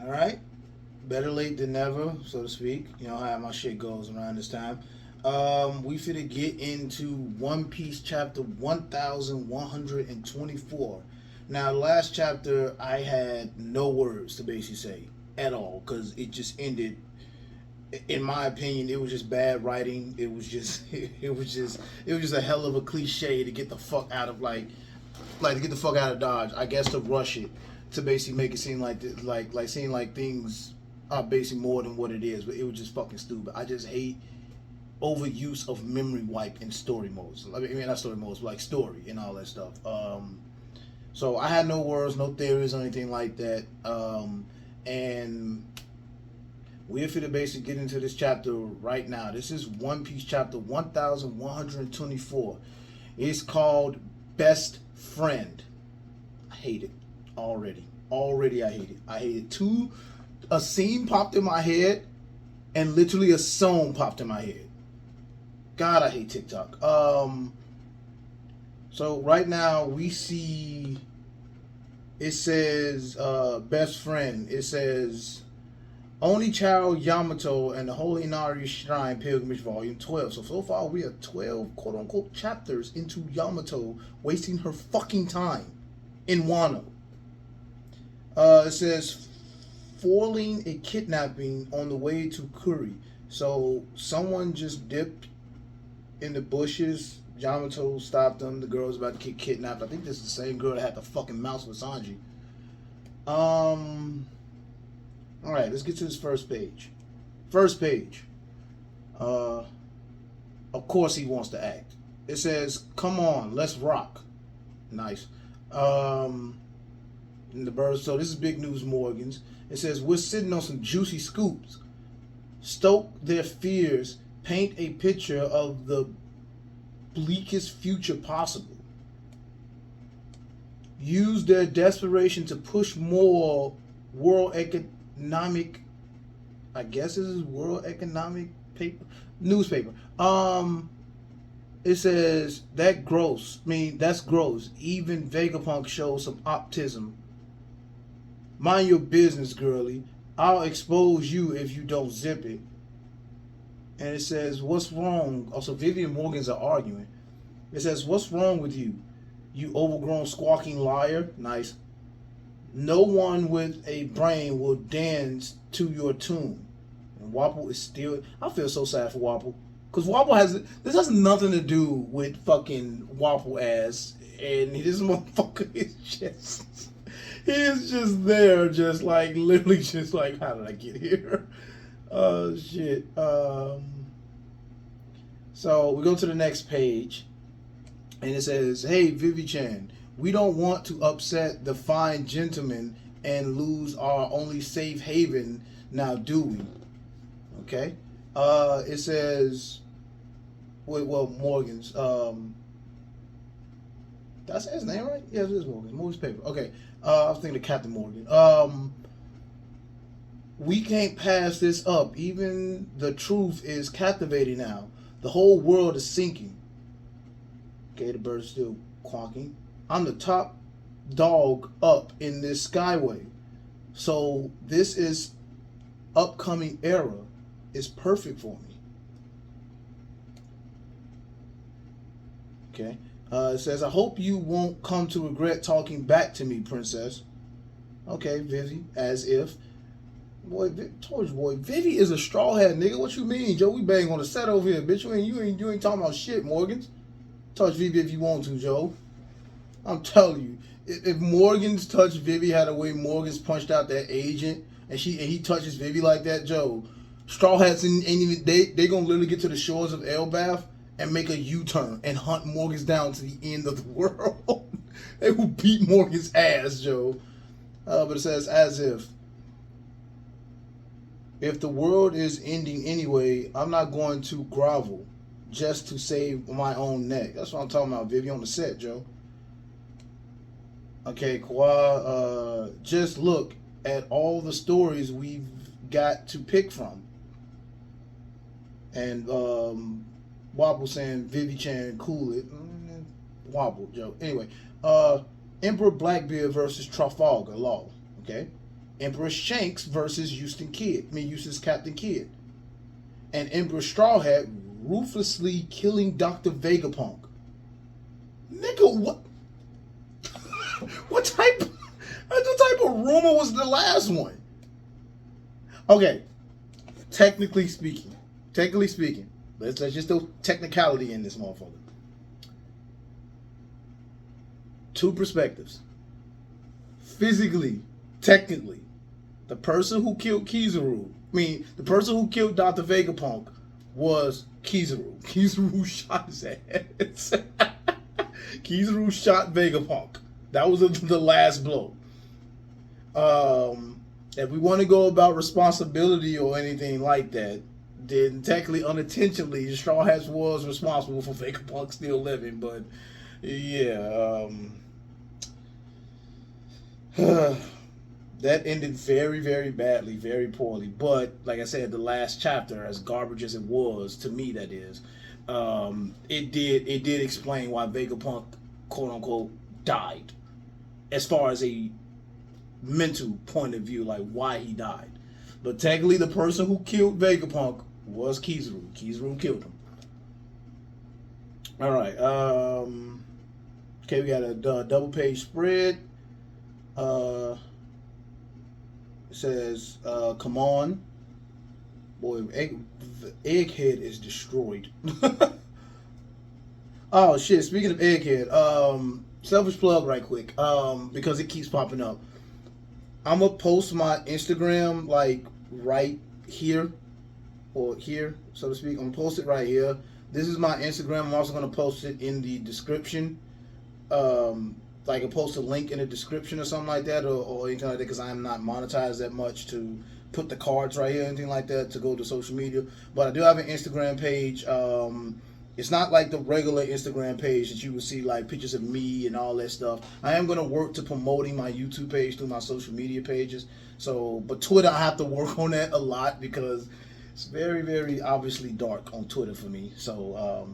All right, better late than never, so to speak. You know how my shit goes around this time. We finna get into One Piece chapter 1124. Now, the last chapter, I had no words to basically say at all because it just ended. In my opinion, it was just bad writing. It was just, it was just a hell of a cliche to get the fuck out of like to get the fuck out of Dodge. I guess to rush it to basically make it seem like seem like things are basically more than what it is. But it was just fucking stupid. I just hate overuse of memory wipe in story modes. I mean not story modes, but like story and all that stuff. So I had no words, no theories or anything like that. And we're finna basically get into this chapter right now. This is One Piece chapter 1124. It's called Best Friend. I hate it already. Already I hate it. I hate it. A scene popped in my head and literally a song popped in my head. God, I hate TikTok. So right now we see it says best friend. It says only child Yamato and the Holy Inari Shrine Pilgrimage Volume 12. So far we are 12 quote unquote chapters into Yamato wasting her fucking time in Wano. It says foiling a kidnapping on the way to Kuri. So someone just dipped in the bushes. Yamato stopped them. The girl was about to get kidnapped. I think this is the same girl that had the fucking mouse with Sanji. Alright, let's get to this first page. First page. Of course he wants to act. It says, come on, let's rock. Nice. And the birds, so this is big news, Morgans. It says, we're sitting on some juicy scoops. Stoke their fears. Paint a picture of the bleakest future possible. Use their desperation to push more world economic, I guess this is world economic paper, newspaper. It says that's gross. Even Vegapunk shows some optimism. Mind your business, girly. I'll expose you if you don't zip it. And it says, what's wrong? Also, Vivian Morgans are arguing. It says, what's wrong with you? You overgrown squawking liar. Nice. No one with a brain will dance to your tune. And Wapple is still... I feel so sad for Wapple. Because Wapple has... This has nothing to do with fucking Wapple ass. And this motherfucker is just... He is just there, just like, literally just like, how did I get here? Oh, shit. So we go to the next page. And it says, hey, Vivi-chan, we don't want to upset the fine gentleman and lose our only safe haven now, do we? Okay. It says, Morgan's. Did I say his name right? Yeah, it is Morgan. Morgan's paper. Okay. I was thinking of Captain Morgan. We can't pass this up. Even the truth is captivating now. The whole world is sinking. Okay, the bird's still quacking. I'm the top dog up in this skyway. So this is upcoming era is perfect for me. Okay. It says, I hope you won't come to regret talking back to me, princess. Okay, Vivi, as if. Boy, told you, boy, Vivi is a straw hat, nigga. What you mean, Joe? We bang on the set over here, bitch. You ain't talking about shit, Morgans. Touch Vivi if you want to, Joe. I'm telling you, if Morgans touched Vivi had a way Morgans punched out that agent, and he touches Vivi like that, Joe, straw hats ain't even they gonna literally get to the shores of Elbath and make a U-turn and hunt Morgans down to the end of the world. They will beat Morgan's ass, Joe. But it says, as if the world is ending anyway, I'm not going to grovel just to save my own neck. That's what I'm talking about, Vivi, on the set, Joe. Okay, Kwa, just look at all the stories we've got to pick from. And Wobble saying, Vivi-chan, cool it. Wobble, Joe. Anyway, Emperor Blackbeard versus Trafalgar Law. Okay. Emperor Shanks versus Houston's Captain Kidd. And Emperor Straw Hat ruthlessly killing Dr. Vegapunk. Nigga, what? what type of rumor was the last one? Okay, technically speaking, let's just do technicality in this motherfucker. Two perspectives. Physically, technically, the person who killed the person who killed Dr. Vegapunk was Kizaru. Kizaru shot his ass. Kizaru shot Vegapunk. That was the last blow. If we want to go about responsibility or anything like that, then technically, unintentionally, Straw Hats was responsible for Vegapunk still living. But yeah, that ended very, very badly, very poorly. But like I said, the last chapter, as garbage as it was to me, that is, it did explain why Vegapunk, quote unquote, died, as far as a mental point of view, like why he died. But technically, the person who killed Vegapunk was Kizaru. Kizaru killed him. All right. Okay, we got a double page spread. It says, "Come on, boy, Egghead is destroyed." Oh shit! Speaking of Egghead, selfish plug right quick, because it keeps popping up. I'm gonna post my Instagram like right here, or here, so to speak. I'm gonna post it right here. This is my Instagram. I'm also gonna post it in the description. Like I post a link in the description or something like that, or anything like that, because I am not monetized that much to put the cards right here, anything like that, to go to social media. But I do have an Instagram page. It's not like the regular Instagram page that you would see like pictures of me and all that stuff. I am going to work to promoting my YouTube page through my social media pages. So, but Twitter, I have to work on that a lot because it's very, very obviously dark on Twitter for me. So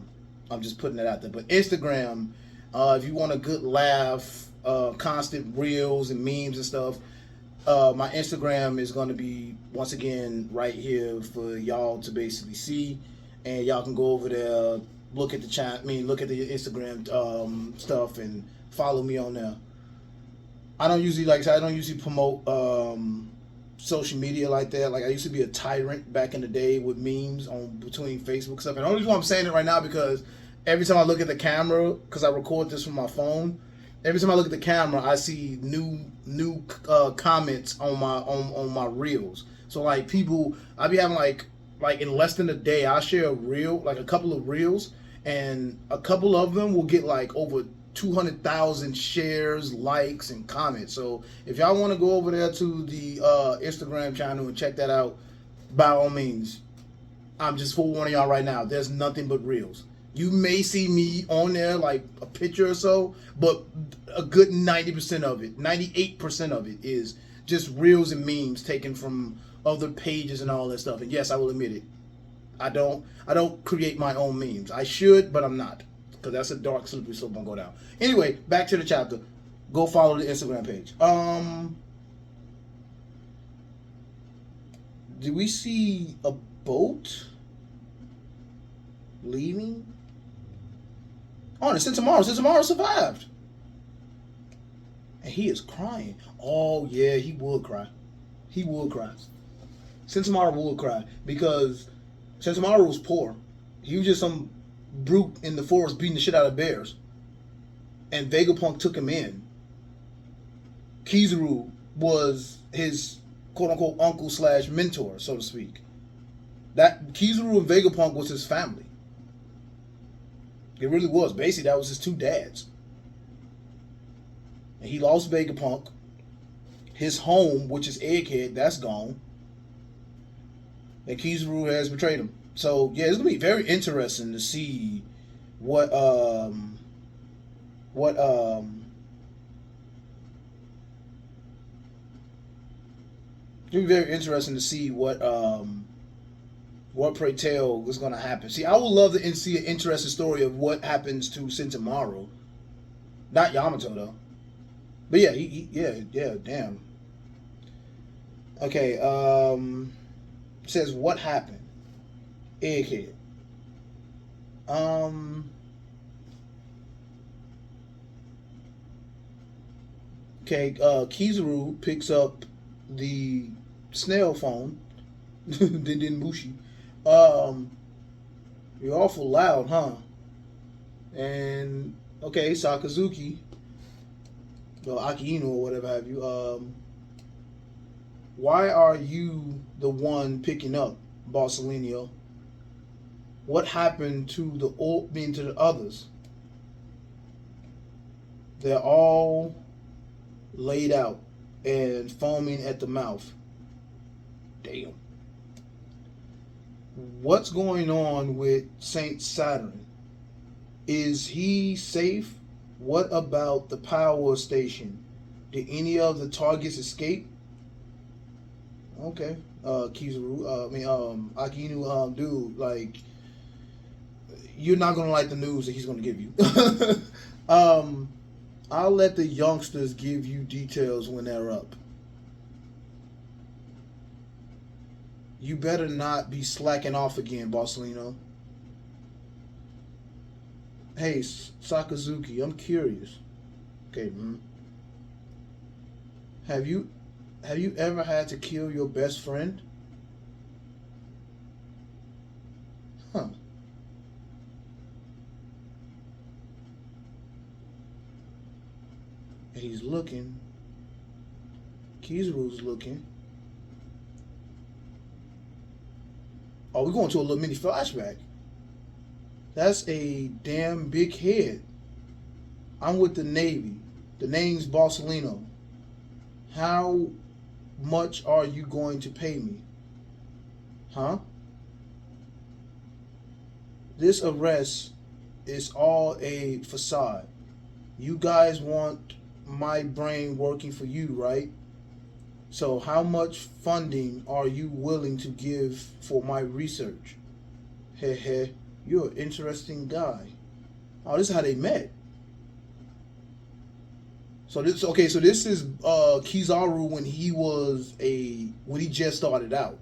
I'm just putting that out there. But Instagram, if you want a good laugh, constant reels and memes and stuff, my Instagram is going to be, once again, right here for y'all to basically see. And y'all can go over there, look at the look at the Instagram stuff, and follow me on there. I don't usually, like I said, I don't usually promote social media like that. Like I used to be a tyrant back in the day with memes on between Facebook stuff. And the only reason why I'm saying it right now because every time I look at the camera, because I record this from my phone, every time I look at the camera, I see new comments on my reels. So like people, I be having like in less than a day, I'll share a reel, like a couple of reels, and a couple of them will get like over 200,000 shares, likes, and comments. So if y'all want to go over there to the Instagram channel and check that out, by all means, I'm just forewarning y'all right now, there's nothing but reels. You may see me on there, like a picture or so, but a good 90% of it, 98% of it is just reels and memes taken from other pages and all that stuff. And yes, I will admit it. I don't create my own memes. I should, but I'm not, because that's a dark slippery slope I'm gonna go down. Anyway, back to the chapter. Go follow the Instagram page. Do we see a boat leaving? Oh, it's Sentomaru. Sentomaru survived. And he is crying. Oh, yeah, he would cry. He would cry. Sentomaru would cry because Sentomaru was poor. He was just some brute in the forest beating the shit out of bears. And Vegapunk took him in. Kizaru was his quote-unquote uncle / mentor, so to speak. That Kizaru and Vegapunk was his family. It really was. Basically, that was his two dads. And he lost Vegapunk. His home, which is Egghead, that's gone. And Kizaru has betrayed him. So yeah, it's gonna be very interesting to see what it's gonna be very interesting to see what pray tell is gonna happen. See, I would love to see an interesting story of what happens to Sentomaru. Not Yamato though. But yeah, yeah, damn. Okay, says what happened? Egghead. Um, okay, Kizaru picks up the snail phone. Din Mushi. Um, you're awful loud, huh? And okay, Sakazuki, or Aki or whatever have you. Why are you the one picking up Barcelona? What happened to the being to the others? They're all laid out and foaming at the mouth. Damn. What's going on with Saint Saturn? Is he safe? What about the power station? Did any of the targets escape? Okay. Kizaru, Akinu, dude, like, you're not gonna like the news that he's gonna give you. I'll let the youngsters give you details when they're up. You better not be slacking off again, Barcelona. Hey, Sakazuki, I'm curious. Okay, Have you ever had to kill your best friend? Huh. And he's looking. Kizaru's looking. Oh, we're going to a little mini flashback. That's a damn big head. I'm with the Navy. The name's Barcelona. How much are you going to pay me? Huh? This arrest is all a facade. You guys want my brain working for you, right? So how much funding are you willing to give for my research? Heh, you're an interesting guy. Oh, this is how they met. So this is Kizaru when he just started out.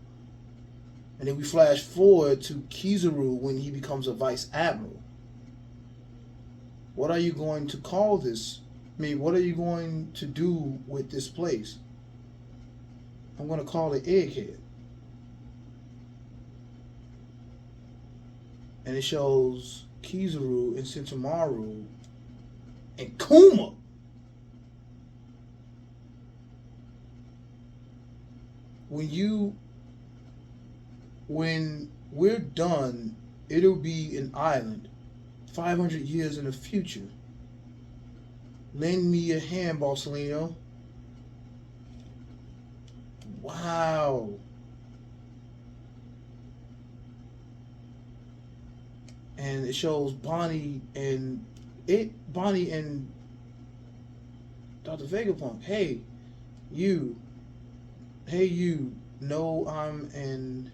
And then we flash forward to Kizaru when he becomes a vice admiral. What are you going to call this? I mean, what are you going to do with this place? I'm going to call it Egghead. And it shows Kizaru and Sentomaru and Kuma. When we're done, it'll be an island 500 years in the future. Lend me a hand, Barcelona. Wow. And it shows Bonnie and Dr. Vegapunk. Hey, you know I'm an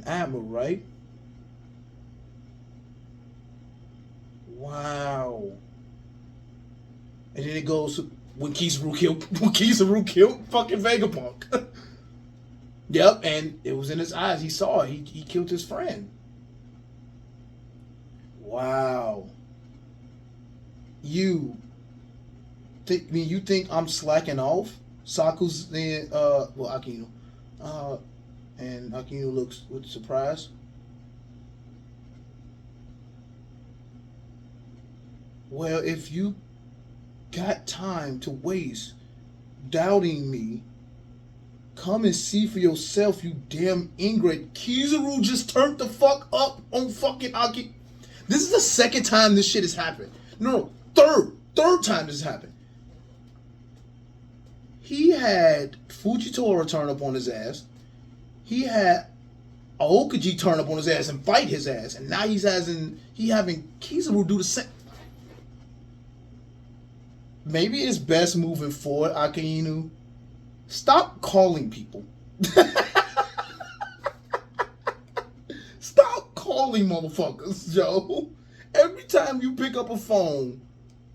admiral, right? Wow. And then it goes when Kizaru killed fucking Vegapunk. Yep, and it was in his eyes. He saw it. He killed his friend. Wow. You think I'm slacking off? Saku's then Akino. And Akino looks with surprise. Well, if you got time to waste doubting me, come and see for yourself, you damn ingrate. Kizaru just turned the fuck up on fucking Aki. This is the second time this shit has happened. No, third time this has happened. He had Fujitora turn up on his ass. He had Aokaji turn up on his ass and fight his ass, and now he's having Kizaru do the same. Maybe it's best moving forward, Akainu. Stop calling people. Stop calling motherfuckers, Joe. Every time you pick up a phone,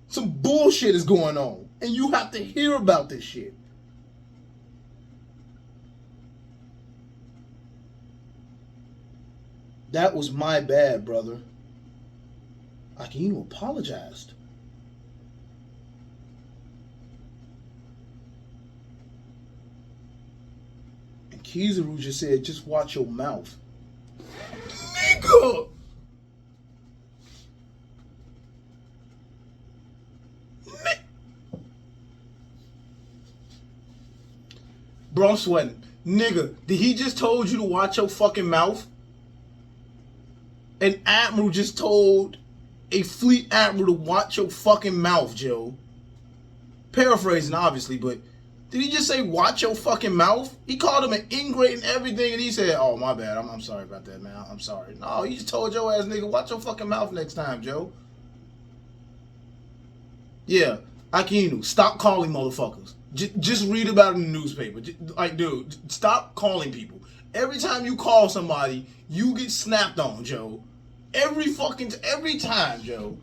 some bullshit is going on, and you have to hear about this shit. That was my bad, brother. Akinu apologized. And Kizaru just said, just watch your mouth. Nigga! Bro, I'm sweating. Nigga, did he just told you to watch your fucking mouth? An admiral just told a fleet admiral to watch your fucking mouth, Joe. Paraphrasing, obviously, but did he just say watch your fucking mouth? He called him an ingrate and everything, and he said, oh, my bad. I'm sorry about that, man. I'm sorry. No, he just told your ass, nigga, watch your fucking mouth next time, Joe. Yeah, Akinu, stop calling motherfuckers. Just read about it in the newspaper. Like, dude, stop calling people. Every time you call somebody, you get snapped on, Joe. Every time, Joe.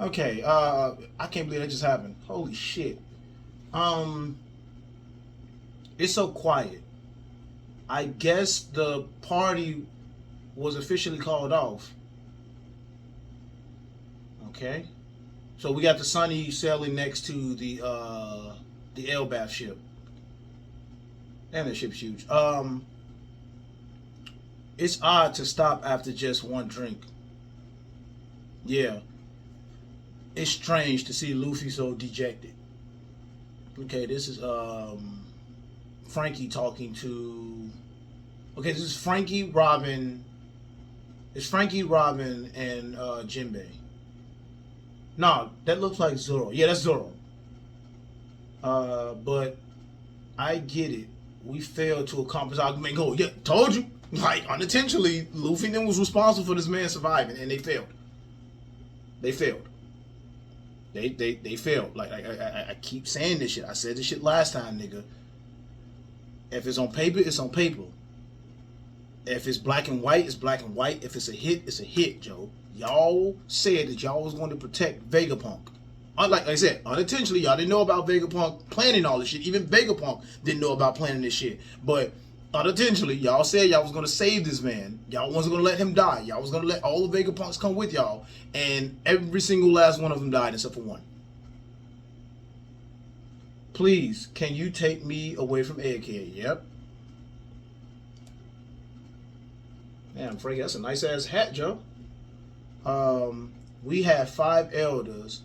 Okay, I can't believe that just happened. Holy shit. It's so quiet. I guess the party was officially called off. Okay. So we got the Sony sailing next to the Elbath ship. Damn, that ship's huge. It's odd to stop after just one drink. Yeah. It's strange to see Luffy so dejected. Okay, this is Frankie talking to. Okay, this is Frankie, Robin. It's Frankie, Robin, and Jinbei. No, that looks like Zoro. Yeah, that's Zoro. But I get it. We failed to accomplish our main goal. Yeah, told you. Like, unintentionally, Luffy then was responsible for this man surviving, and they failed. They failed. They failed. Like, I keep saying this shit. I said this shit last time, nigga. If it's on paper, it's on paper. If it's black and white, it's black and white. If it's a hit, it's a hit, Joe. Y'all said that y'all was going to protect Vegapunk. Like I said, unintentionally, y'all didn't know about Vegapunk planning all this shit. Even Vegapunk didn't know about planning this shit. But unintentionally, y'all said y'all was going to save this man. Y'all wasn't going to let him die. Y'all was going to let all the Vegapunks come with y'all. And every single last one of them died except for one. Please, can you take me away from Egghead? Yep. Damn, Frankie, that's a nice ass hat, Joe. We have 5 elders,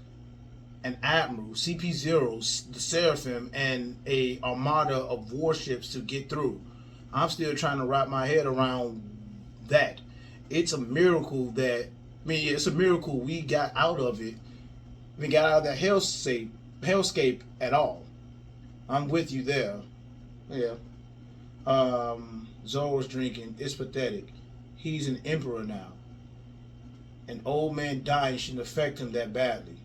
an admiral, CP0, the Seraphim, and a armada of warships to get through. I'm still trying to wrap my head around that. It's a miracle that, it's a miracle we got out of it. We got out of that hellscape at all. I'm with you there. Yeah. Zoro's drinking. It's pathetic. He's an emperor now. An old man dying shouldn't affect him that badly.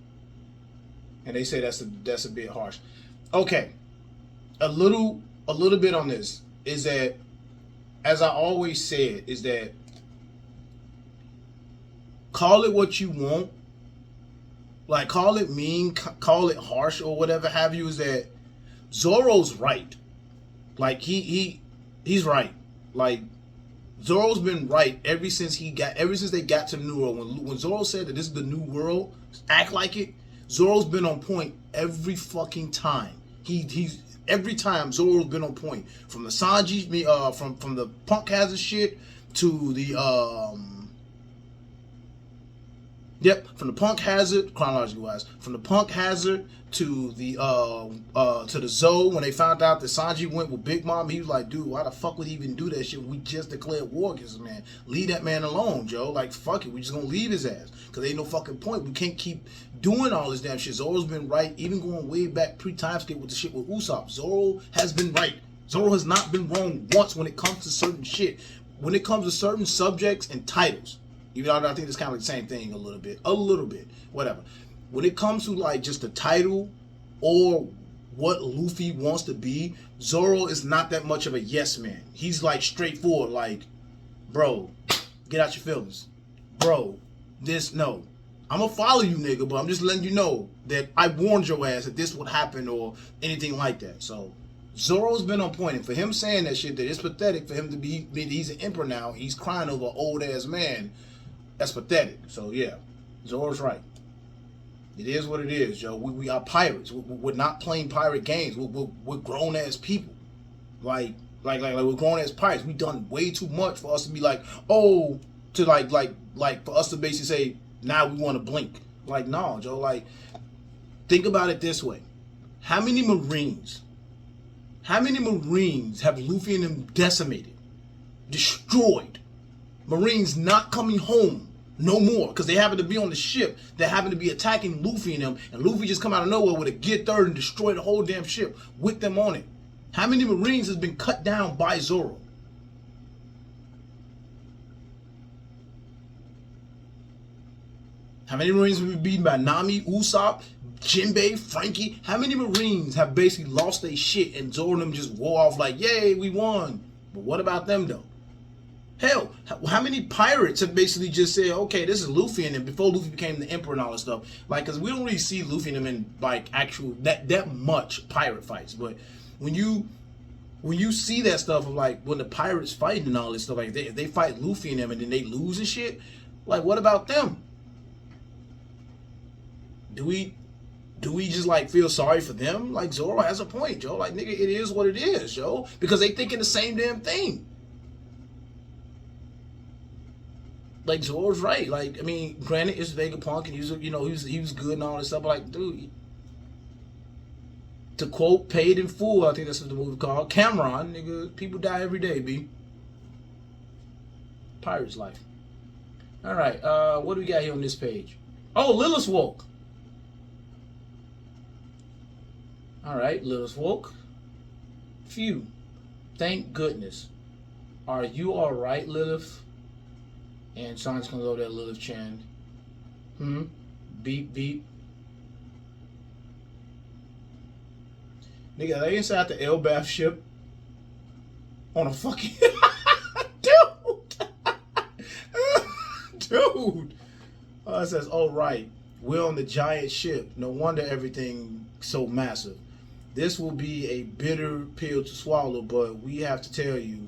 And they say that's a bit harsh. Okay. A little bit on this is that, as I always said, is that call it what you want. Like, call it mean, call it harsh or whatever have you, is that Zoro's right. Like, he's right. Like, Zoro's been right ever since they got to the New World. When Zoro said that this is the New World, act like it. Zoro's been on point every fucking time. He's every time Zoro's been on point. From the Sanji, from the Punk Hazard shit to the from the Punk Hazard, chronologically wise, from the Punk Hazard to the Zoe, when they found out that Sanji went with Big Mom, he was like, dude, why the fuck would he even do that shit? We just declared war against this man. Leave that man alone, Joe. Like, fuck it, we just gonna leave his ass. Cause ain't no fucking point. We can't keep doing all this damn shit. Zoro's been right, even going way back pre-timeskip with the shit with Usopp. Zoro has been right. Zoro has not been wrong once when it comes to certain shit. When it comes to certain subjects and titles. Even though I think it's kind of like the same thing a little bit, whatever. When it comes to like just the title or what Luffy wants to be, Zoro is not that much of a yes man. He's like straightforward, like, bro, get out your feelings. Bro, no. I'm gonna follow you, nigga, but I'm just letting you know that I warned your ass that this would happen or anything like that. So Zoro's been on point, and for him saying that shit, that it's pathetic for him to be he's an emperor now. He's crying over an old ass man. That's pathetic. So yeah, Zoro's right. It is what it is, Joe. We are pirates. We're not playing pirate games. We're grown ass people. Like we're grown ass pirates. We done way too much for us to be like, oh, to like for us to basically say now we want to blink. Like, no, Joe. Like, think about it this way: how many Marines have Luffy and them decimated, destroyed? Marines not coming home no more because they happen to be on the ship that happen to be attacking Luffy and them, and Luffy just come out of nowhere with a Gear 3rd and destroy the whole damn ship with them on it. How many Marines has been cut down by Zoro? How many Marines have been beaten by Nami, Usopp, Jinbei, Frankie? How many Marines have basically lost their shit and Zoro and them just wore off like, yay, we won? But what about them though? Hell, how many pirates have basically just said, okay, this is Luffy and them before Luffy became the emperor and all that stuff? Like, because we don't really see Luffy and them in like actual that much pirate fights. But when you see that stuff of like when the pirates fighting and all this stuff, like they fight Luffy and them and then they lose and shit, like what about them? Do we just like feel sorry for them? Like Zoro has a point, Joe. Like, nigga, it is what it is, Joe. Because they thinking the same damn thing. Like Zoro's right. Like, I mean, granted, it's Vegapunk and he was good and all this stuff. But like, dude, to quote Paid in Full, I think that's what the movie called, Cameron, nigga, people die every day, B. Pirate's life. All right, what do we got here on this page? Oh, Lilith woke. All right, Lilith woke. Phew. Thank goodness. Are you all right, Lilith? And Sean's gonna go there, Lilith Chan. Beep, beep. Nigga, they inside the Elbaf ship on a fucking dude. It says, "Oh right, we're on the giant ship. No wonder everything so massive. This will be a bitter pill to swallow, but we have to tell you,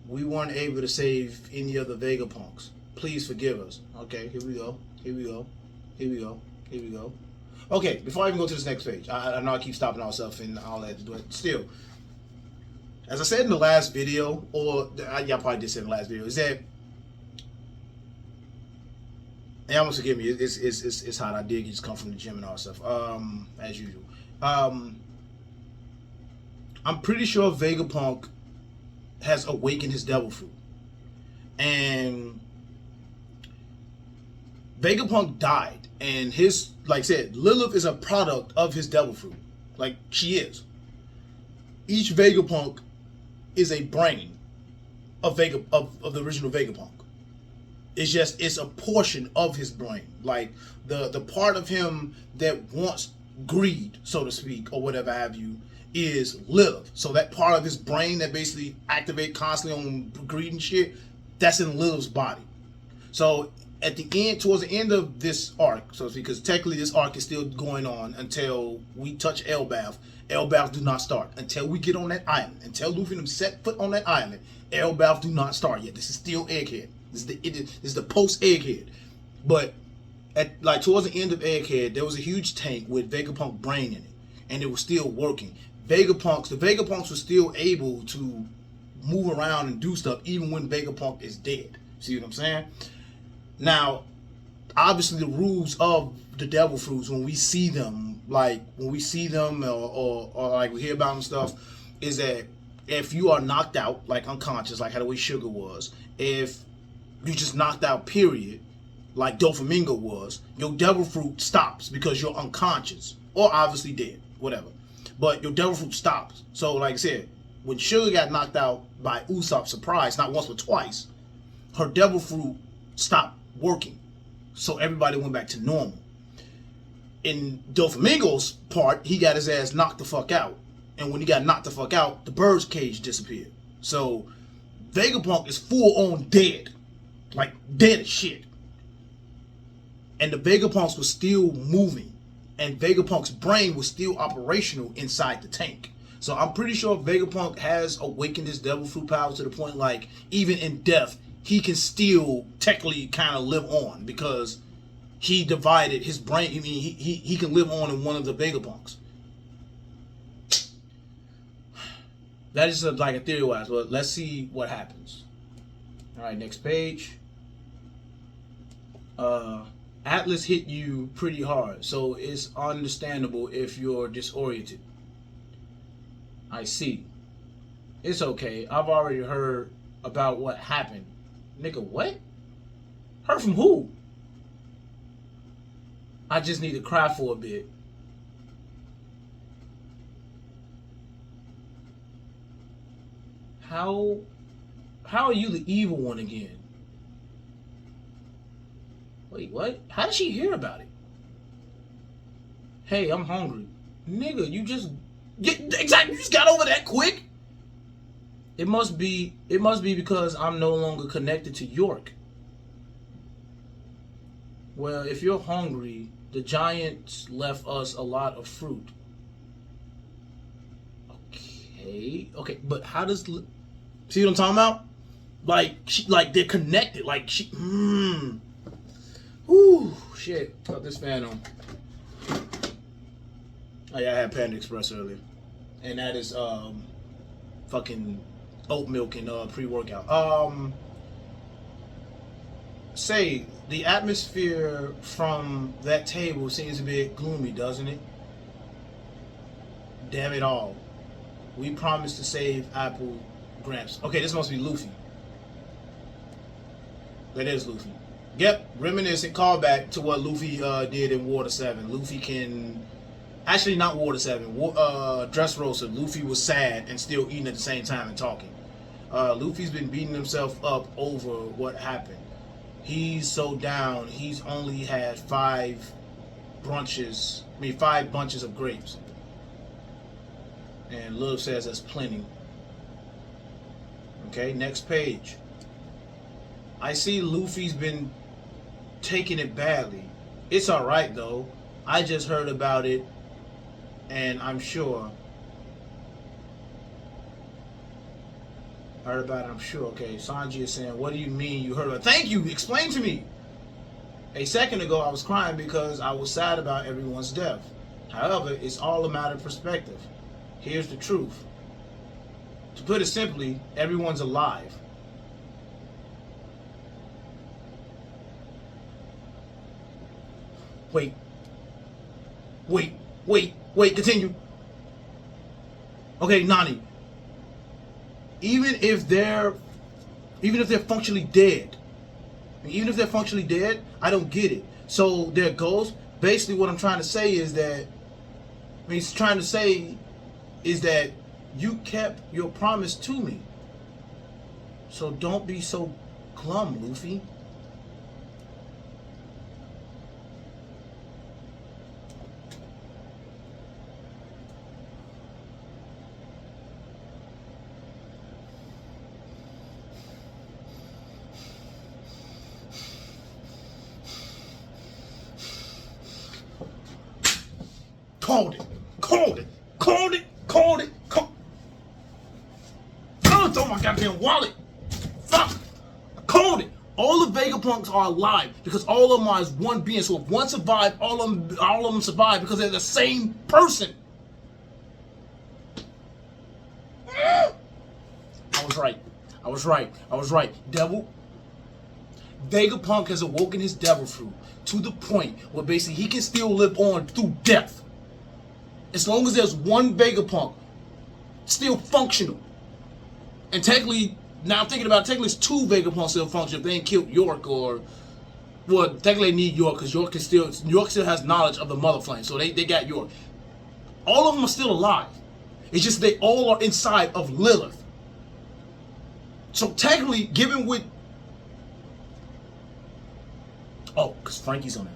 we weren't able to save any of the Vegapunks. Please forgive us." Okay, here we go. Here we go. Here we go. Here we go. Okay, before I even go to this next page, I know I keep stopping ourselves and all that, but still, as I said in the last video, or y'all probably did say in the last video, is that, and y'all must forgive me, it's hot. I did just come from the gym and all that stuff, as usual. I'm pretty sure Vegapunk has awakened his devil fruit, and Vegapunk died, and his, like I said, Lilith is a product of his devil fruit. Like, she is. Each Vegapunk is a brain of the original Vegapunk. It's a portion of his brain. Like, the part of him that wants greed, so to speak, or whatever have you, is Lilith. So that part of his brain that basically activate constantly on greed and shit, that's in Lilith's body. So at the end, towards the end of this arc, so to speak, because technically this arc is still going on until we touch Elbaf. Elbaf do not start until we get on that island. Until Luffy and them set foot on that island, Elbaf do not start yet. This is still Egghead. This is the post Egghead. But at like towards the end of Egghead, there was a huge tank with Vegapunk brain in it, and it was still working. The Vegapunks were still able to move around and do stuff even when Vegapunk is dead. See what I'm saying? Now, obviously, the rules of the devil fruits, when we see them, or like we hear about them and stuff, is that if you are knocked out, like unconscious, like how the way Sugar was, if you just knocked out, period, like Doflamingo was, your devil fruit stops because you're unconscious or obviously dead, whatever. But your devil fruit stops. So, like I said, when Sugar got knocked out by Usopp's surprise, not once but twice, her devil fruit stopped working, so everybody went back to normal. In Doflamingo's part, he got his ass knocked the fuck out, and when he got knocked the fuck out, the bird's cage disappeared. So Vegapunk is full on dead, like dead as shit, and the Vegapunks were still moving, and Vegapunk's brain was still operational inside the tank. So I'm pretty sure Vegapunk has awakened his devil fruit power to the point, like, even in death, he can still technically kind of live on because he divided his brain. I mean, he can live on in one of the Vegapunks. That is like a theory-wise, but let's see what happens. All right, next page. Atlas hit you pretty hard, so it's understandable if you're disoriented. I see. It's okay. I've already heard about what happened. Nigga, what? Heard from who? I just need to cry for a bit. How are you the evil one again? Wait, what? How did she hear about it? Hey, I'm hungry. Nigga, you just exactly, you just got over that quick? It must be because I'm no longer connected to York. Well, if you're hungry, the giants left us a lot of fruit. Okay, but how does see what I'm talking about? Like they're connected. Like Ooh, shit. Got this fan on. Oh yeah, I had Panda Express earlier, and that is fucking oat milk and pre-workout. Say the atmosphere from that table seems a bit gloomy, doesn't it? Damn it all. We promised to save Apple Gramps. Okay, this must be Luffy. That is Luffy. Yep, reminiscent callback to what Luffy did in Water 7. Luffy can... Actually, not Water 7. Dressrosa. Luffy was sad and still eating at the same time and talking. Luffy's been beating himself up over what happened. He's so down, he's only had 5 bunches of grapes. And Love says that's plenty. Okay, next page. I see Luffy's been taking it badly. It's alright though. I just heard about it and I'm sure. Okay, Sanji is saying, what do you mean you heard about it? Thank you, explain to me. A second ago I was crying because I was sad about everyone's death. However, it's all a matter of perspective. Here's the truth. To put it simply, everyone's alive. Wait, continue. Okay, Nani. Even if they're functionally dead, I don't get it. So they're ghosts. Basically, what I'm trying to say is that, you kept your promise to me. So don't be so glum, Luffy. Called it. Oh, it's on my goddamn wallet. Fuck. I called it. All the Vegapunks are alive because all of them are as one being. So if one survived, all of them survive because they're the same person. I was right. Devil. Vegapunk has awoken his devil fruit to the point where basically he can still live on through death. As long as there's one Vegapunk still functional. And technically, now I'm thinking about it, technically it's 2 Vegapunks still functional if they ain't killed York or... Well, technically they need York because York still has knowledge of the Mother Flame. So they got York. All of them are still alive. It's just they all are inside of Lilith. So technically, given with... Oh, because Frankie's on it.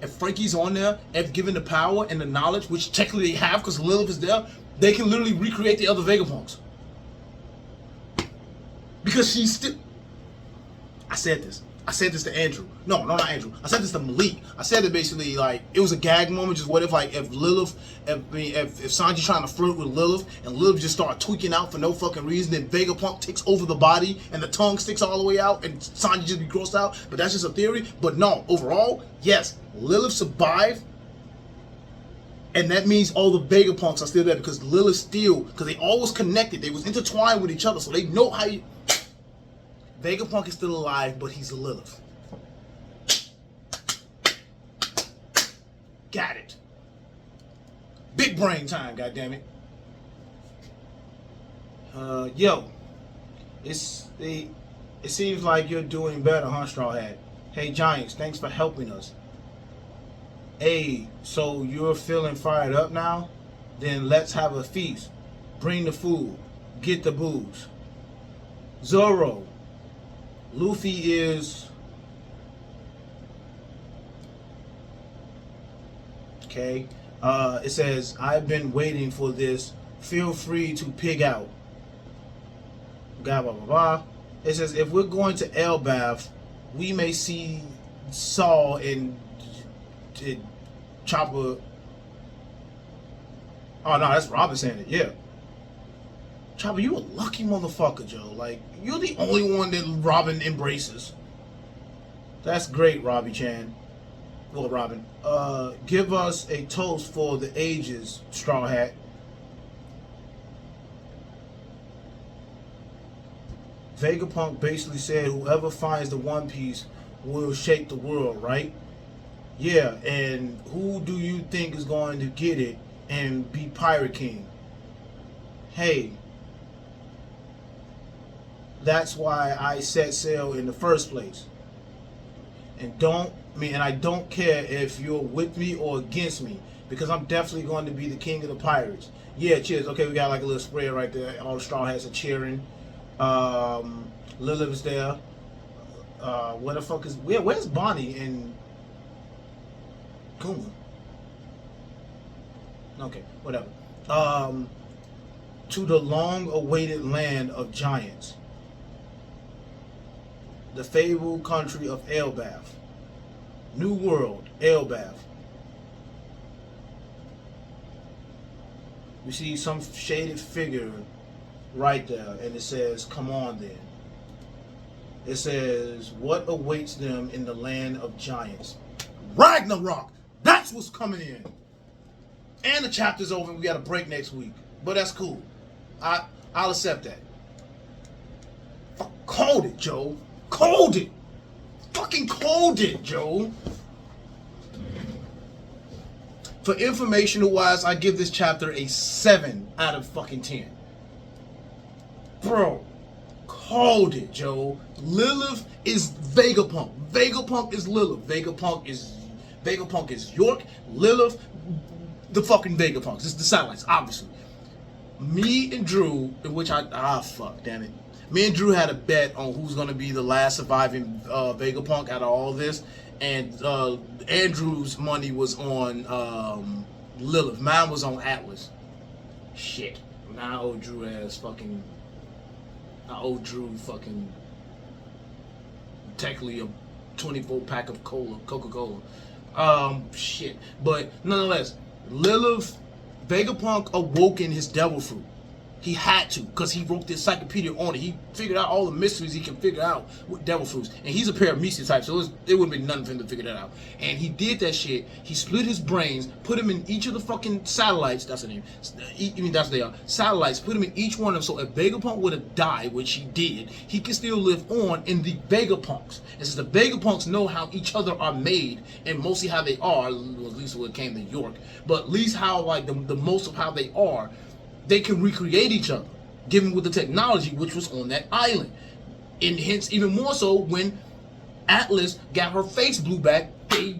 If Frankie's on there, if given the power and the knowledge, which technically they have because Lilith is there, they can literally recreate the other Vegapunks. Because she's still... I said this. I said this to Andrew. No, not Andrew. I said this to Malik. I said that basically, like, it was a gag moment. Just what if, like, if Lilith, if Sanji trying to flirt with Lilith, and Lilith just start tweaking out for no fucking reason, then Vegapunk takes over the body, and the tongue sticks all the way out, and Sanji just be grossed out. But that's just a theory. But no, overall, yes, Lilith survived, and that means all the Vegapunks are still there because Lilith still, because they always connected. They was intertwined with each other, so they know how you. Vegapunk is still alive, but he's Lilith. Got it. Big brain time, goddammit. Yo, it seems like you're doing better, huh, Straw Hat? Hey, Giants, thanks for helping us. Hey, so you're feeling fired up now? Then let's have a feast. Bring the food. Get the booze. Zoro. Luffy is... Okay. It says, I've been waiting for this. Feel free to pig out. Blah, blah, blah, blah. It says, if we're going to Elbaf, we may see Saw and Chopper. Oh, no, that's Robin saying it. Yeah. Chopper, you a lucky motherfucker, Joe. Like, you're the only one that Robin embraces. That's great, Robbie Chan. Well, Robin. Give us a toast for the ages, Straw Hat. Vegapunk basically said whoever finds the One Piece will shake the world, right? Yeah, and who do you think is going to get it and be Pirate King? Hey, that's why I set sail in the first place. And I don't care if you're with me or against me, because I'm definitely going to be the king of the pirates. Yeah, cheers. Okay, we got like a little spread right there. All the Straw Hats are cheering. Lilith is there. Where the fuck is where's Bonnie and Kuma? Okay, whatever. To the long-awaited land of giants. The fabled country of Elbaf. New World, Elbaf. We see some shaded figure right there, and it says, come on then. It says, what awaits them in the land of giants? Ragnarok! That's what's coming in. And the chapter's over, and we got a break next week. But that's cool. I'll accept that. Fuck, called it, Joe. Called it. Fucking called it, Joe. For informational wise, I give this chapter a 7 out of fucking 10. Bro, called it, Joe. Lilith is Vegapunk. Vegapunk is Lilith. Vegapunk is York. Lilith, the fucking Vegapunks. It's the satellites, obviously. Me and Drew, in which fuck, damn it. Me and Drew had a bet on who's gonna be the last surviving Vegapunk out of all this, and Andrew's money was on Lilith. Mine was on Atlas. Shit. Now I owe Drew fucking technically a 24 pack of Coca-Cola. Shit. But nonetheless, Lilith, Vegapunk awoke in his devil fruit. He had to, because he wrote the encyclopedia on it. He figured out all the mysteries he can figure out with devil fruits. And he's a paramecia type, so it wouldn't be nothing for him to figure that out. And he did that shit. He split his brains, put him in each of the fucking satellites. That's the name. That's what they are. Satellites. Put him in each one of them. So if Vegapunk would have died, which he did, he could still live on in the Vegapunks. And since the Vegapunks know how each other are made, and mostly how they are, well, at least when it came to York, but at least how, like, the most of how they are, they can recreate each other, given with the technology which was on that island. And hence, even more so, when Atlas got her face blew back, they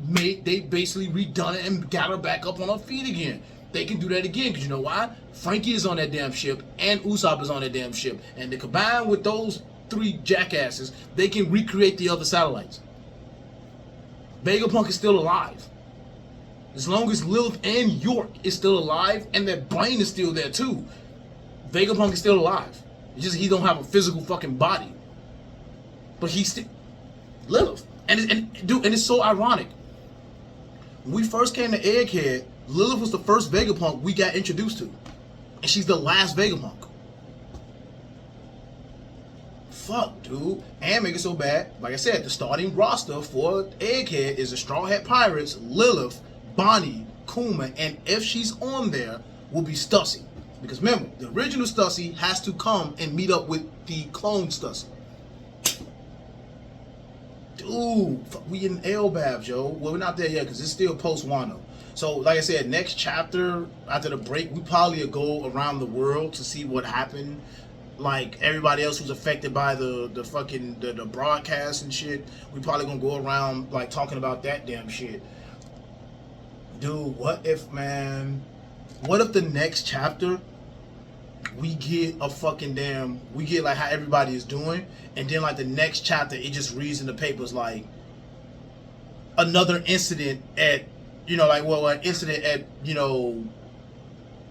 basically redone it and got her back up on her feet again. They can do that again, because you know why? Frankie is on that damn ship, and Usopp is on that damn ship. And to combine with those 3 jackasses, they can recreate the other satellites. Vegapunk is still alive. As long as Lilith and York is still alive, and their brain is still there too, Vegapunk is still alive. It's just he don't have a physical fucking body. But he's Lilith. And it's so ironic. When we first came to Egghead, Lilith was the first Vegapunk we got introduced to. And she's the last Vegapunk. Fuck, dude. And make it so bad. Like I said, the starting roster for Egghead is the Straw Hat Pirates, Lilith, Bonnie, Kuma, and if she's on there, will be Stussy. Because remember, the original Stussy has to come and meet up with the clone Stussy. Dude, we in Elbaf, yo. Well, we're not there yet because it's still post Wano. So, like I said, next chapter after the break, we probably will go around the world to see what happened. Like everybody else who's affected by the broadcast and shit, we probably gonna go around like talking about that damn shit. Dude, what if the next chapter we get like how everybody is doing, and then like the next chapter it just reads in the papers like another incident at an incident at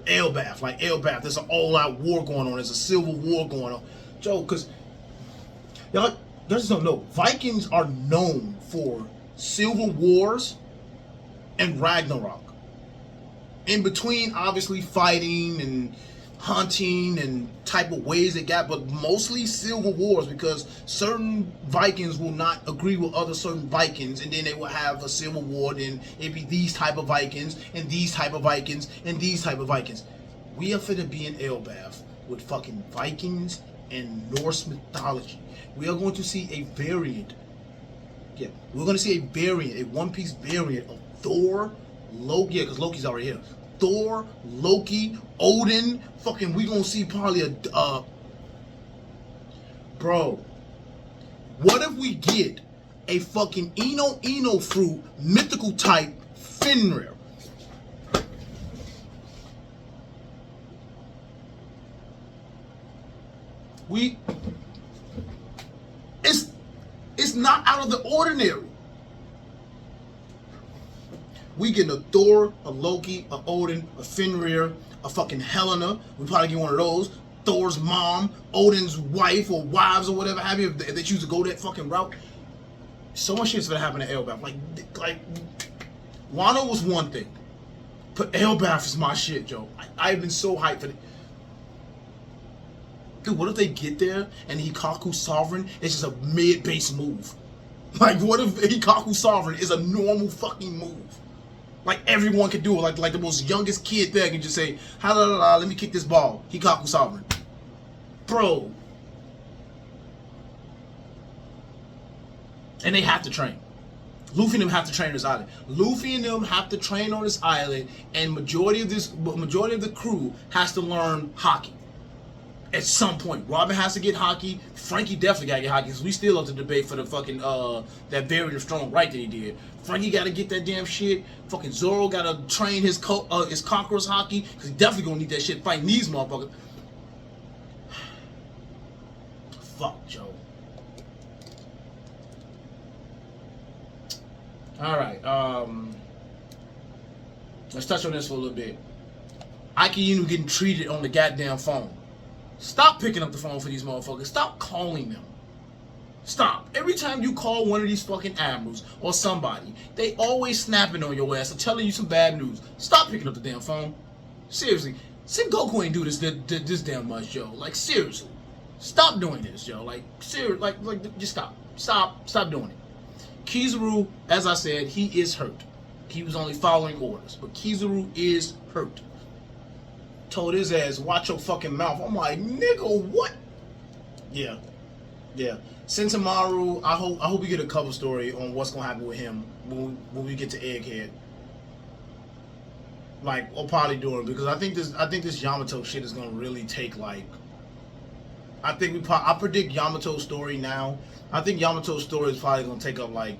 Elbaf, like Elbaf. There's an all-out war going on. There's a civil war going on, Joe. Because y'all just don't know. Vikings are known for civil wars and Ragnarok. In between, obviously fighting and hunting and type of ways they got, but mostly civil wars because certain Vikings will not agree with other certain Vikings, and then they will have a civil war. Then it'd be these type of Vikings and these type of Vikings and these type of Vikings. We are finna be in Elbaf with fucking Vikings and Norse mythology. We are going to see a variant. Yeah, we're going to see a variant, a One Piece variant of Thor, Loki. Yeah, because Loki's already here. Thor, Loki, Odin, fucking, we gonna see probably bro, what if we get a fucking Ino fruit, mythical type Fenrir? It's not out of the ordinary. We get a Thor, a Loki, a Odin, a Fenrir, a fucking Helena. We probably get one of those. Thor's mom, Odin's wife or wives or whatever have you, if they choose to go that fucking route. So much shit's gonna happen at Elbaf. Like Wano was one thing, but Elbaf is my shit, Joe. I've been so hyped for it. Dude, what if they get there and Hikaku Sovereign is just a mid-base move? Like, what if Hikaku Sovereign is a normal fucking move? Like, everyone can do it. Like the most youngest kid there can just say, let me kick this ball. Hikaku Sovereign. Bro. And they have to train. Luffy and them have to train on this island. Luffy and them have to train on this island, and majority of the crew has to learn hockey. At some point, Robin has to get hockey. Frankie definitely gotta get hockey because we still have to debate for the fucking that variant of strong right that he did. Frankie gotta get that damn shit. Fucking Zoro gotta train his conqueror's hockey because he definitely gonna need that shit fighting these motherfuckers. Fuck, Joe. All right, let's touch on this for a little bit. Ike getting treated on the goddamn phone. Stop picking up the phone for these motherfuckers. Stop calling them. Stop. Every time you call one of these fucking admirals or somebody, they always snapping on your ass or telling you some bad news. Stop picking up the damn phone. Seriously. Sengoku ain't do this damn much, Joe. Like, seriously. Stop doing this, Joe. Like, seriously. Like, just stop. Stop doing it. Kizaru, as I said, he is hurt. He was only following orders. But Kizaru is hurt. Told his ass, watch your fucking mouth. I'm like, nigga, what? Yeah. Sentomaru, I hope we get a cover story on what's gonna happen with him when we get to Egghead. Like, or probably doing, because I think this Yamato shit is gonna really take like. I predict Yamato's story now. I think Yamato's story is probably gonna take up like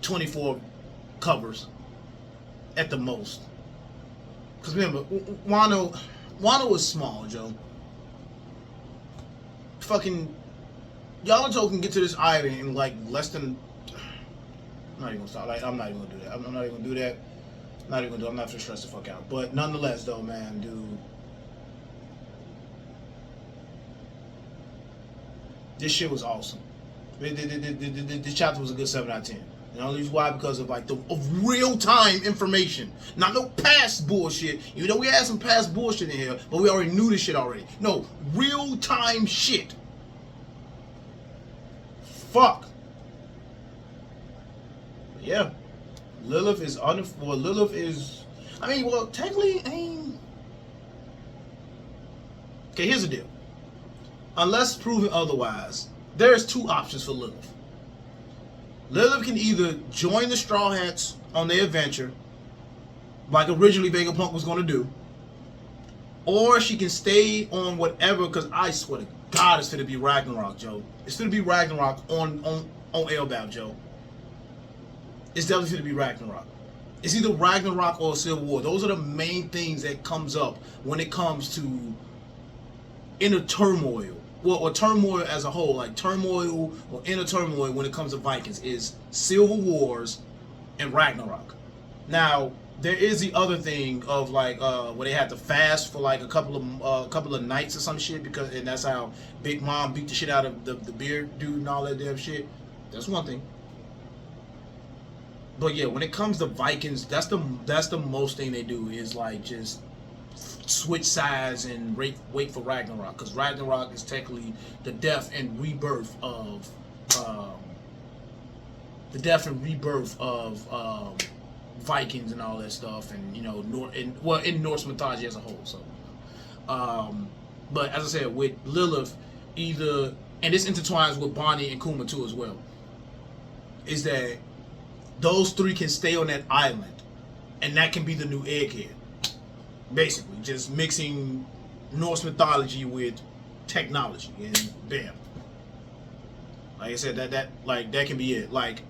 24 covers at the most. Because remember, Wano is small, Joe. Fucking Yamato can get to this island in like less than. I'm not even gonna stop. Like, I'm not even gonna do that. I'm not even gonna do that. I'm not gonna stress the fuck out. But nonetheless, though, man, dude, this shit was awesome. This chapter was a good 7 out of 10. And the only reason why, because of like of real time information, not no past bullshit. You know, we had some past bullshit in here, but we already knew this shit already. No, real time shit. Fuck. But yeah, Lilith is Lilith is. I mean, well, technically, okay, here's the deal. Unless proven otherwise, there's 2 options for Lilith. Lilith can either join the Straw Hats on their adventure, like originally Vegapunk was going to do, or she can stay on whatever, because I swear to God, it's going to be Ragnarok, Joe. It's going to be Ragnarok on Elbaf, Joe. It's definitely going to be Ragnarok. It's either Ragnarok or Civil War. Those are the main things that comes up when it comes to inner turmoil. Well, or turmoil as a whole, like turmoil or inner turmoil when it comes to Vikings is Civil Wars and Ragnarok. Now, there is the other thing of like where they had to fast for like a couple of nights or some shit, and that's how Big Mom beat the shit out of the beard dude and all that damn shit. That's one thing. But yeah, when it comes to Vikings, that's the most thing they do is like just switch sides and wait for Ragnarok, because Ragnarok is technically the death and rebirth of Vikings and all that stuff, and you know, in Norse mythology as a whole. So, but as I said, with Lilith, and this intertwines with Bonnie and Kuma too as well, is that those 3 can stay on that island, and that can be the new Egghead. Basically, just mixing Norse mythology with technology, and bam. Like I said, that can be it. Like,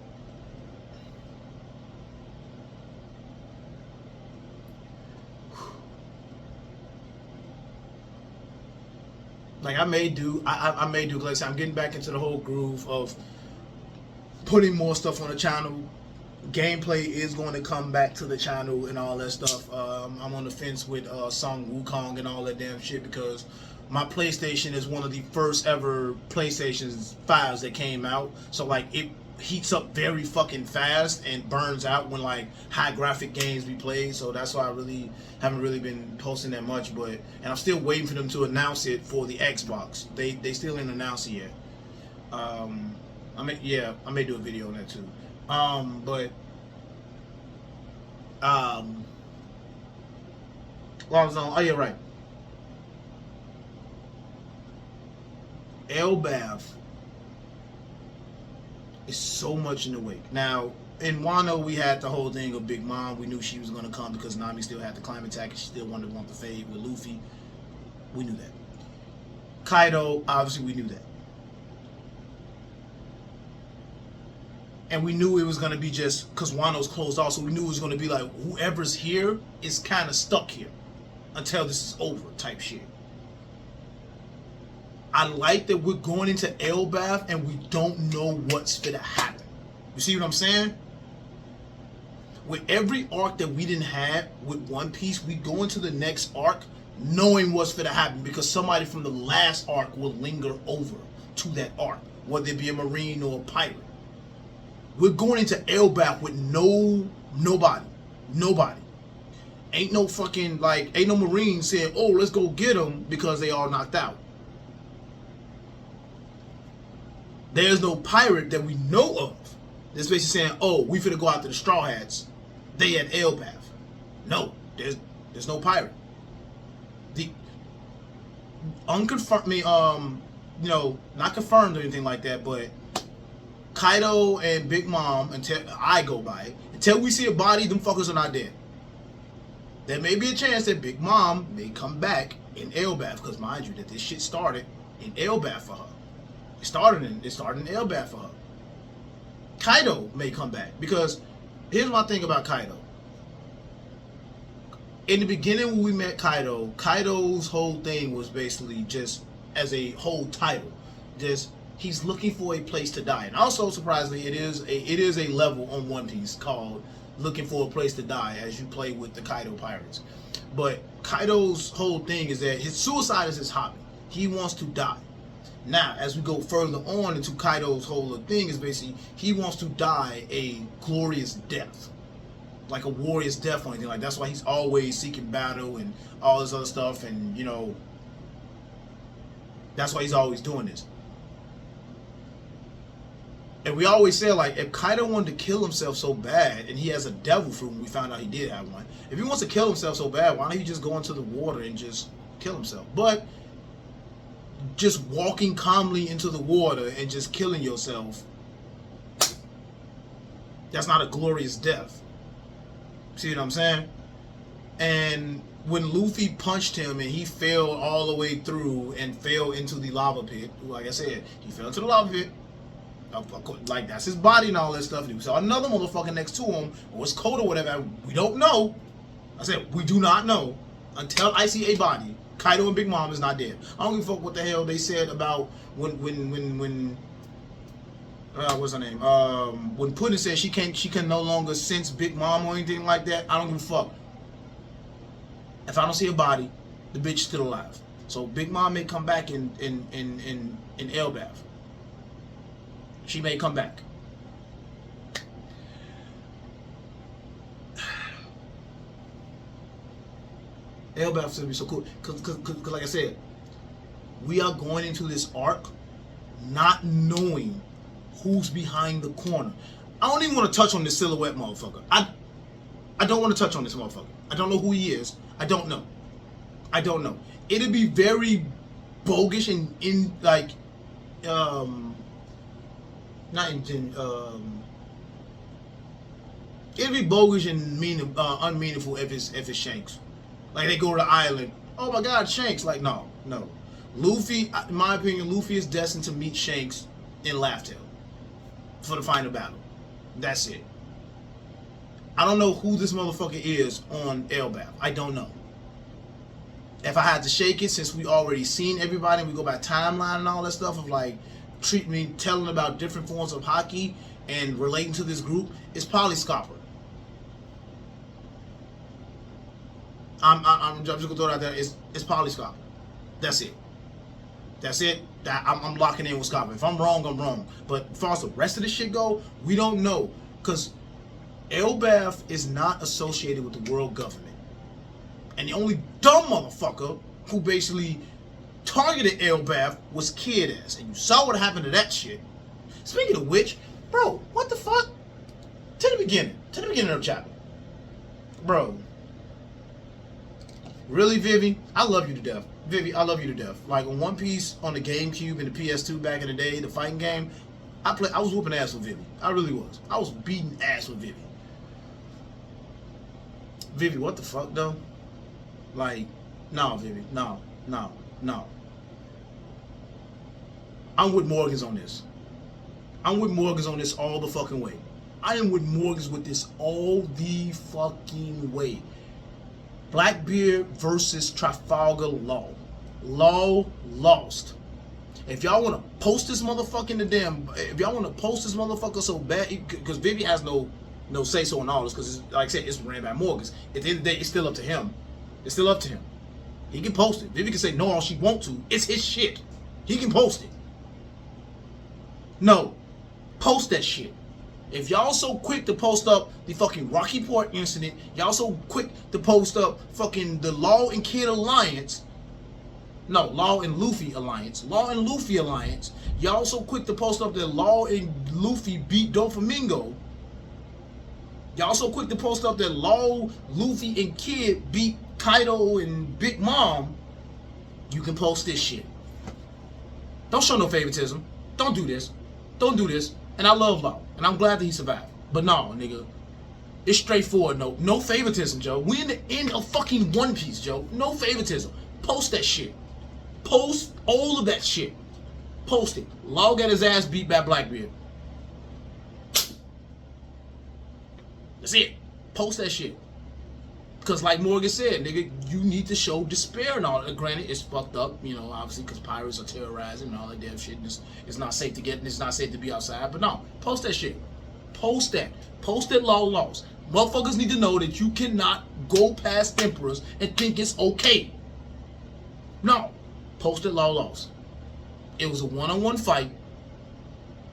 I may do. I may do. Like I said, I'm getting back into the whole groove of putting more stuff on the channel. Gameplay is going to come back to the channel and all that stuff. I'm on the fence with Song Wukong and all that damn shit, because my PlayStation is one of the first ever PlayStation 5s that came out. So like it heats up very fucking fast and burns out when like high graphic games be played. So that's why I really haven't really been posting that much. And I'm still waiting for them to announce it for the Xbox. They still didn't announce it yet. I may do a video on that too. Well, I was on. Oh yeah, right. Elbaf is so much in the wake. Now, in Wano, we had the whole thing of Big Mom. We knew she was going to come because Nami still had the climate attack and she still wanted to want the fade with Luffy. We knew that. Kaido, obviously, we knew that. And we knew it was going to be just because Wano's closed off, so we knew it was going to be like whoever's here is kind of stuck here until this is over type shit. I like that we're going into Elbaf and we don't know what's going to happen. You see what I'm saying? With every arc that we didn't have with One Piece, we go into the next arc knowing what's going to happen, because somebody from the last arc will linger over to that arc, whether it be a Marine or a pirate. We're going into Elbaf with nobody. Ain't no fucking, ain't no Marine saying, oh, let's go get them because they all knocked out. There's no pirate that we know of that's basically saying, oh, we finna go after the Straw Hats. They at Elbaf. No, there's no pirate. The unconfirmed, not confirmed or anything like that, but Kaido and Big Mom, until I go by it, until we see a body, them fuckers are not dead. There may be a chance that Big Mom may come back in Elbaf, because mind you, that this shit started in Elbaf for her. It started in Elbaf for her. Kaido may come back, because here's my thing about Kaido. In the beginning when we met Kaido, Kaido's whole thing was basically just as a whole title, just he's looking for a place to die. And also, surprisingly, it is a level on One Piece called Looking for a Place to Die as you play with the Kaido pirates. But Kaido's whole thing is that his suicide is his hobby. He wants to die. Now, as we go further on into Kaido's whole thing, is basically he wants to die a glorious death, like a warrior's death or anything like. That's why he's always seeking battle and all this other stuff, and you know, that's why he's always doing this. And we always say, like, if Kaido wanted to kill himself so bad, and he has a devil fruit, and we found out he did have one. If he wants to kill himself so bad, why don't he just go into the water and just kill himself? But just walking calmly into the water and just killing yourself, that's not a glorious death. See what I'm saying? And when Luffy punched him and he fell all the way through and fell into the lava pit, like I said, he fell into the lava pit. Like, that's his body and all that stuff. And we saw another motherfucker next to him, or it's cold or whatever. We don't know. I said, we do not know until I see a body. Kaido and Big Mom is not dead. I don't give a fuck what the hell they said about when what's her name? When Puddin said she can no longer sense Big Mom or anything like that. I don't give a fuck. If I don't see a body, the bitch is still alive. So Big Mom may come back in Elbaf. She may come back. Elbaf is gonna be so cool, cause like I said, we are going into this arc not knowing who's behind the corner. I don't even want to touch on this silhouette motherfucker. I don't want to touch on this motherfucker. I don't know who he is. I don't know. It'd be very bogus and it'd be bogus and unmeaningful if it's Shanks. Like, they go to the island, oh my god, Shanks. Like, no. Luffy, in my opinion, Luffy is destined to meet Shanks in Laugh Tale for the final battle. That's it. I don't know who this motherfucker is on Elbaf. I don't know. If I had to shake it, since we already seen everybody and we go by timeline and all that stuff of like telling about different forms of hockey and relating to this group, it's probably Scopper. I'm just gonna throw it out there. It's probably Scopper. That's it. I'm locking in with Scopper. If I'm wrong, I'm wrong. But as far as the rest of the shit go, we don't know, because Elbaf is not associated with the world government. And the only dumb motherfucker who basically targeted Elbaf was Kid Ass. And you saw what happened to that shit. Speaking of which, bro, what the fuck? To the beginning of the chapter. Bro. Really, Vivi? I love you to death. Vivi, I love you to death. Like, on One Piece, on the GameCube and the PS2 back in the day, the fighting game, I was whooping ass with Vivi. I really was. I was beating ass with Vivi. Vivi, what the fuck, though? Like, no, Vivi. No. I'm with Morgans on this. I'm with Morgans on this all the fucking way. I am with Morgans with this all the fucking way. Blackbeard versus Trafalgar Law. Law lost. If y'all want to post this motherfucker in the damn, if y'all want to post this motherfucker so bad, because Vivi has no say so in all this, because like I said, it's ran by Morgans. At the end of the day, it's still up to him. It's still up to him. He can post it. Vivi can say no all she want to. It's his shit. He can post it. No, post that shit. If y'all so quick to post up the fucking Rocky Port incident, y'all so quick to post up fucking the Law and Kid Alliance, no, Law and Luffy Alliance, y'all so quick to post up that Law and Luffy beat Doflamingo, y'all so quick to post up that Law, Luffy, and Kid beat Kaido and Big Mom, you can post this shit. Don't show no favoritism. Don't do this. And I love Law, and I'm glad that he survived. But no, nigga, it's straightforward. No favoritism, Joe. We in the end of fucking One Piece, Joe. No favoritism. Post that shit. Post all of that shit. Post it. Law got his ass beat by Blackbeard. That's it. Post that shit. Because like Morgan said, nigga, you need to show despair and all that. Granted, it's fucked up, you know, obviously, because pirates are terrorizing and all that damn shit. And it's not safe to get, and it's not safe to be outside. But no, post that shit. Post that. Post that Law lost. Motherfuckers need to know that you cannot go past emperors and think it's okay. No. Post that Law lost. It was a one-on-one fight,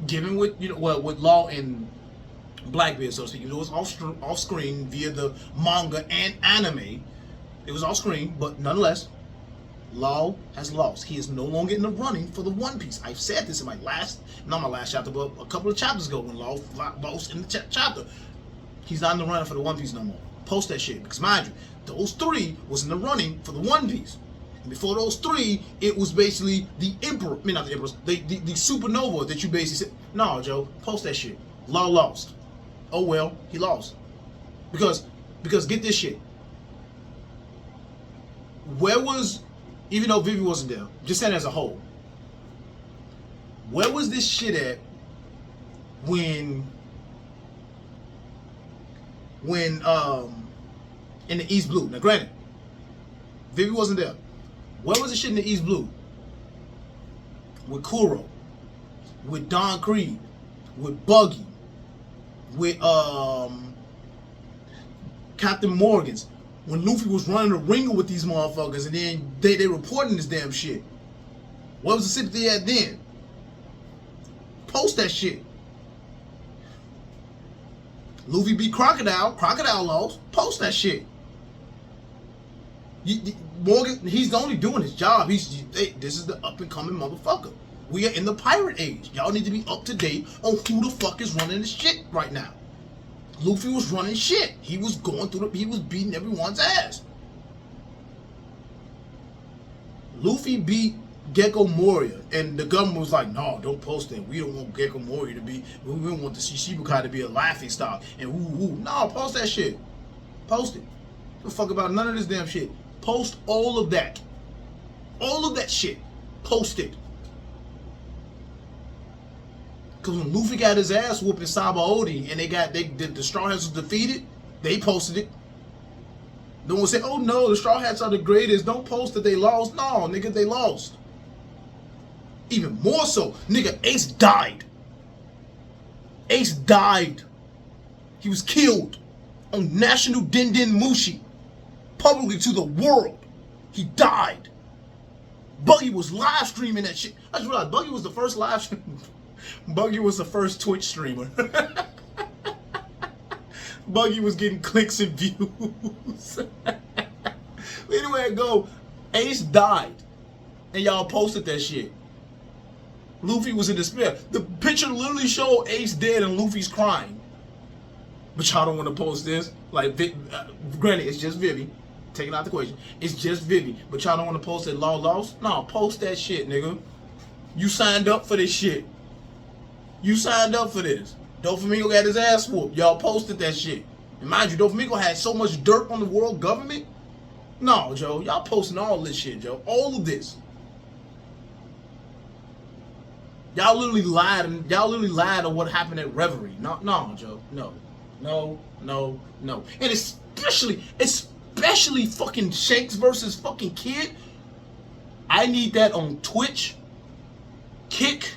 given with with Law and Blackbeard, so to speak. It was off screen via the manga and anime. It was off screen, but nonetheless, Law has lost. He is no longer in the running for the One Piece. I've said this in not my last chapter, but a couple of chapters ago when Law lost in the chapter. He's not in the running for the One Piece no more. Post that shit, because mind you, those three was in the running for the One Piece. And before those three, it was basically the Emperor, I mean not the Emperor, the Supernova that you basically said, no, Joe, post that shit. Law lost. Oh well, he lost. Because get this shit. Where was, even though Vivi wasn't there, just saying as a whole, where was this shit at when in the East Blue? Now granted, Vivi wasn't there. Where was the shit in the East Blue? With Kuro, with Don Creed, with Buggy, with Captain Morgan's, when Luffy was running a ringer with these motherfuckers, and then they reporting this damn shit. What was the sympathy at then? Post that shit. Luffy beat Crocodile lost. Post that shit. Morgan, he's only doing his job. This is the up and coming motherfucker. We are in the pirate age. Y'all need to be up to date on who the fuck is running the shit right now. Luffy was running shit. He was going through he was beating everyone's ass. Luffy beat Gecko Moria, and the government was like, no, don't post that. We don't want Gecko Moria to be, we don't want the Shichibukai to be a laughing stock. And no, post that shit. Post it. Don't fuck about none of this damn shit. Post all of that. All of that shit. Post it. Because when Luffy got his ass whooped in Sabaody and the Straw Hats was defeated, they posted it. No one said, oh no, the Straw Hats are the greatest. Don't post that they lost. No, nigga, they lost. Even more so, nigga, Ace died. Ace died. He was killed on National Din Din Mushi. Publicly to the world. He died. Buggy was live streaming that shit. I just realized Buggy was the first live streamer. Buggy was the first Twitch streamer. Buggy was getting clicks and views. Anyway, Ace died. And y'all posted that shit. Luffy was in despair. The picture literally showed Ace dead and Luffy's crying. But y'all don't want to post this. Like, granted, it's just Vivi. Taking out the equation. It's just Vivi. But y'all don't want to post that Law lost? No, post that shit, nigga. You signed up for this shit. You signed up for this. Doflamingo got his ass whooped. Y'all posted that shit. And mind you, Doflamingo had so much dirt on the world government. No, Joe. Y'all posting all this shit, Joe. All of this. Y'all literally lied. Y'all literally lied on what happened at Reverie. No, Joe. No. And especially fucking Shanks versus fucking Kid. I need that on Twitch, Kick,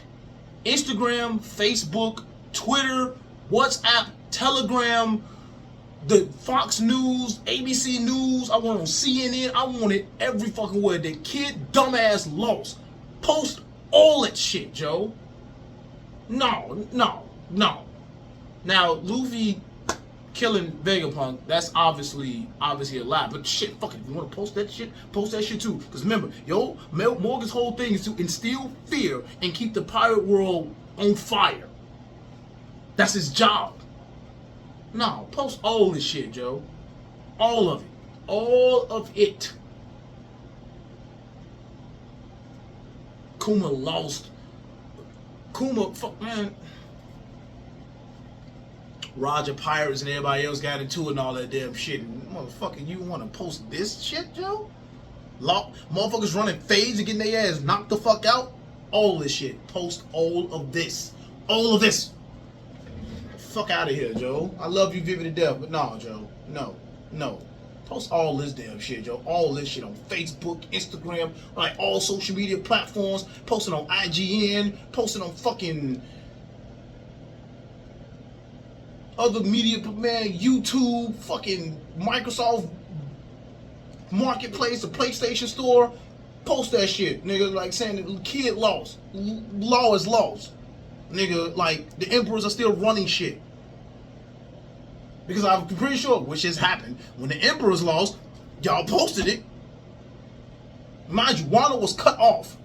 Instagram, Facebook, Twitter, WhatsApp, Telegram, the Fox News, ABC News. I want it on CNN. I want it every fucking way. That Kid dumbass lost. Post all that shit, Joe. No. Now, Luffy killing Vegapunk, that's obviously a lie. But shit, fuck it. If you want to post that shit too. Because remember, Morgan's whole thing is to instill fear and keep the pirate world on fire. That's his job. No, post all this shit, Joe. All of it. All of it. Kuma lost. Fuck, man. Roger Pirates and everybody else got into it and all that damn shit. And motherfucker, you want to post this shit, Joe? Motherfuckers running fades and getting their ass knocked the fuck out? All this shit. Post all of this. All of this. Fuck out of here, Joe. I love you, Vivi to death, but no, Joe. No. Post all this damn shit, Joe. All this shit on Facebook, Instagram, like all social media platforms. Posting on IGN. Posting on fucking other media, man, YouTube, fucking Microsoft Marketplace, the PlayStation Store. Post that shit, nigga. Like saying the kid lost. Law is lost, nigga. Like the emperors are still running shit. Because I'm pretty sure, which has happened, when the emperors lost, y'all posted it. Mind you, Wano was cut off.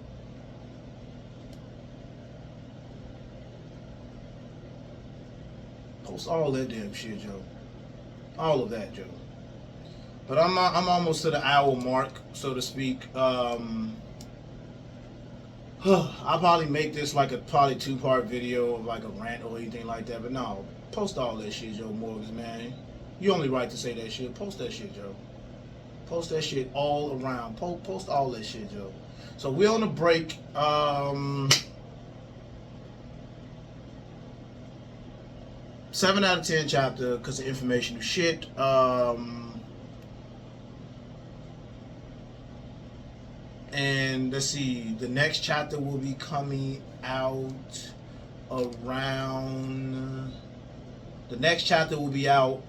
Post all that damn shit, Joe. All of that, Joe. But I'm almost to the hour mark, so to speak. I'll probably make this like a probably 2-part video of like a rant or anything like that. But no, post all that shit, Joe Morgan, man. You only right to say that shit. Post that shit, Joe. Post that shit all around. Post all that shit, Joe. So we're on a break. 7 out of 10 chapter because the information is shit. And let's see, the next chapter will be coming out around. The next chapter will be out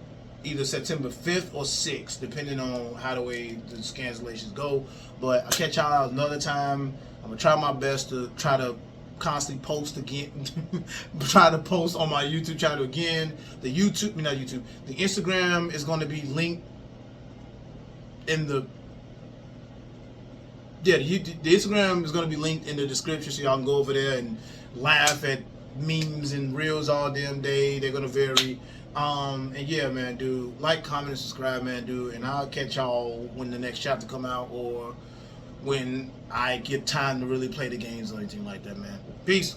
either September 5th or 6th, depending on how the way the cancellations go. But I'll catch y'all another time. I'm gonna try my best to try to constantly post again. Try to post on my YouTube channel again. The Instagram is gonna be linked in the. Yeah, the Instagram is going to be linked in the description, so y'all can go over there and laugh at memes and reels all damn day. They're going to vary. And yeah, man, dude, like, comment, and subscribe, man, dude. And I'll catch y'all when the next chapter come out or when I get time to really play the games or anything like that, man. Peace.